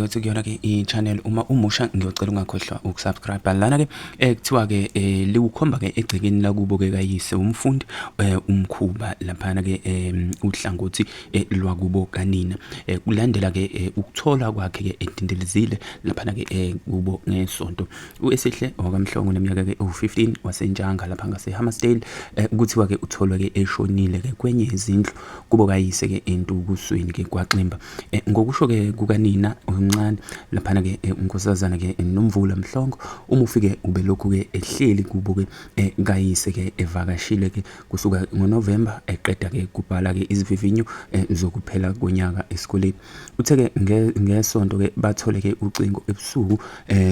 kwethu kuyona ke i-channel uma umusha ngiyocela ungakhohlwa ukusubscribe lana ke kuthiwa ke liwukhomba ke egcekeni lakubo ke kayise umfundi umkhuba laphana ke uhlangothi lwakubo kanina kulandela ke ukuthola kwakhe ke edindelizile laphana ke kubo ngesonto uEsihle wakamhlongo neminyaka ke u15 wasenjanga lapha ngase Hammersdale kuthiwa ke utholwa ke eshonile ke kwenye izindlu kubo kayise ke entukusweni ke kwaXimba ngokusho ke kukanina uncane laphana ke unkosazana ke Nomvula Mhlongo uma ufike ubelokhu ke ehleli kubo ke kayise ke evakashile ke kusuka ngoNovember eqeda ke kubhala ke izivivinyo zokuphela konyaka esikoleni uthe ke ngesonto ke bathole ke ucingo ebusuku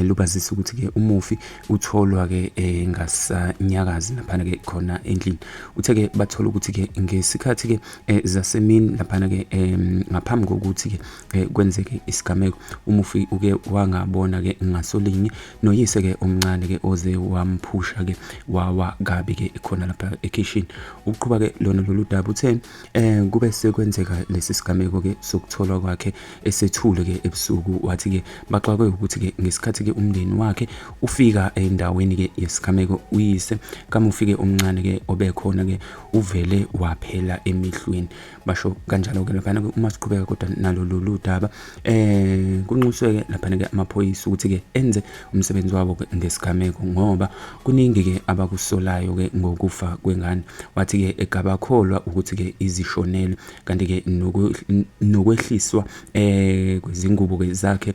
lubazisa ukuthi ke umufi utholwa ke ngasanyakazi laphana ke khona endlini uthe ke bathola ukuthi ke ngesikhathi ke zasemini laphana ke ngaphambi kokuthi ke kwenzeke isigameko umufi uke wangabona ke ngasolinye noyise ke omncane ke oze wamphusha ke wawa kabi ke khona lapha ekitchen uqhubeka ke lona lolu daba uthe kube sekwenzeka lesi sigameko ke sokutholwa kwakhe esethule ke ebusuku wathi ke baxakwe ukuthi ke ngesikhathi ke umndeni wakhe ufika endaweni ke yesigameko uyise kamufike omncane ke obekhona ke uvele waphela emihlweni basho kanjalo ke laphana uma siqhubeka kodwa nalolu daba kunxuswe ke laphana ke amaphoyisa ukuthi ke enze umsebenzi wabo ngesigameko ngoba kuningi ke abakusolayo ke ngokufa kwengane wathi ke egabakholwa ukuthi ke izishonele kanti ke nokwehliswa kwezingubo ke zakhe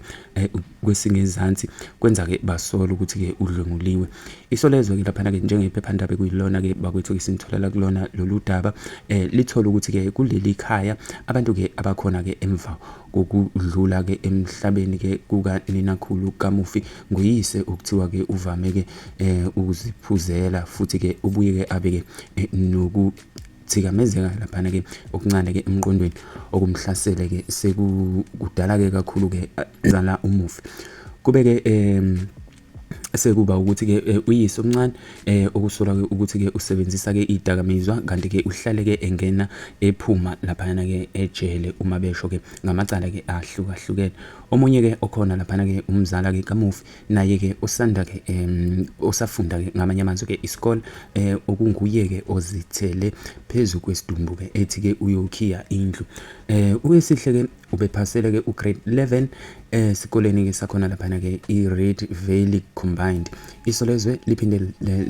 kwesinye izansi kwenza ke basola ukuthi ke udlwenguliwe isolezwe ke laphana ke njengephephandaba kuyilona ke bakwethu ke sinitholela kulona lolu daba lithola ukuthi ke kuleli khaya abantu ke abakhona ke emva kokudlula ke emhlabeni ke kuka ninakhulu kamufi nguyise ukuthiwa ke uvame ke ukuziphuzela futhi ke ubuye ke abe ke thikamezeka laphana ke okuncane ke emqondweni okumhlasele ke sekudala ke kakhulu ke zala umufi kube ke sekuba ukuthi ke uyise omncane okusola ke ukuthi ke usebenzisa ke idakamizwa kanti ke uhlale ke engena ephuma laphana ke ejele uma besho ke ngamacala ke ahlukahlukene omunye ke okhona laphana ke umzala ke kamufi naye ke usanda ke osafunda ke ngamanye amazwi ke isikole okunguye ke ozithele phezulu kwesidumbu ke ethi ke uyokhiya indlu uEsihle ke ubephasele ke ugrade 11 esikoleni ke sakhona laphana ke iRed Valley Combined isolezwe liphinde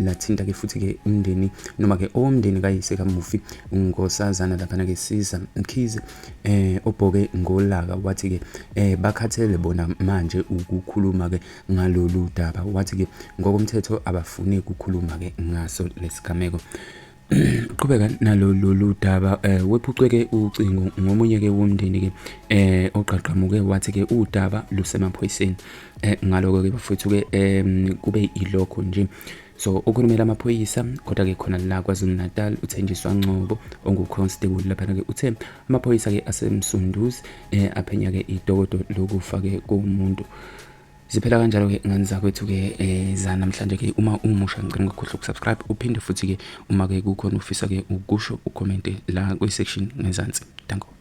lathinta ke futhi ke umndeni noma ke omndeni kayise kamufi unkosazana laphana ke Siza Mkhize obhoke ngolaka wathi ke bakhathele bona manje ukukhuluma ke ngalolu daba wathi ke ngokomthetho abafuni ukukhuluma ke ngaso lesigameko qhubeka nalolu daba wephucwe ke ucingo ngomunye ke womndeni ke oqaqamuke wathi ke udaba lusemaphoyiseni ngaloko ke bafethu ke kube ilokho nje so ukhulumela amaphoyisa kodwa ke khona la kwaZulu Natal uThenjiswa Ngcobo onguconstable lapha ke uthe amaphoyisa ke asemsunduzi aphenya ke idokodo lokufa ke komuntu ziphela kanjalo ke ngani zakwethu ke za namhlanje ke uma umusha ngicela ukukhohlwa ukusubscribe uphinde futhi ke uma ke kukhona ufisa ke ukusho ucomment la kwi section ngezansi danko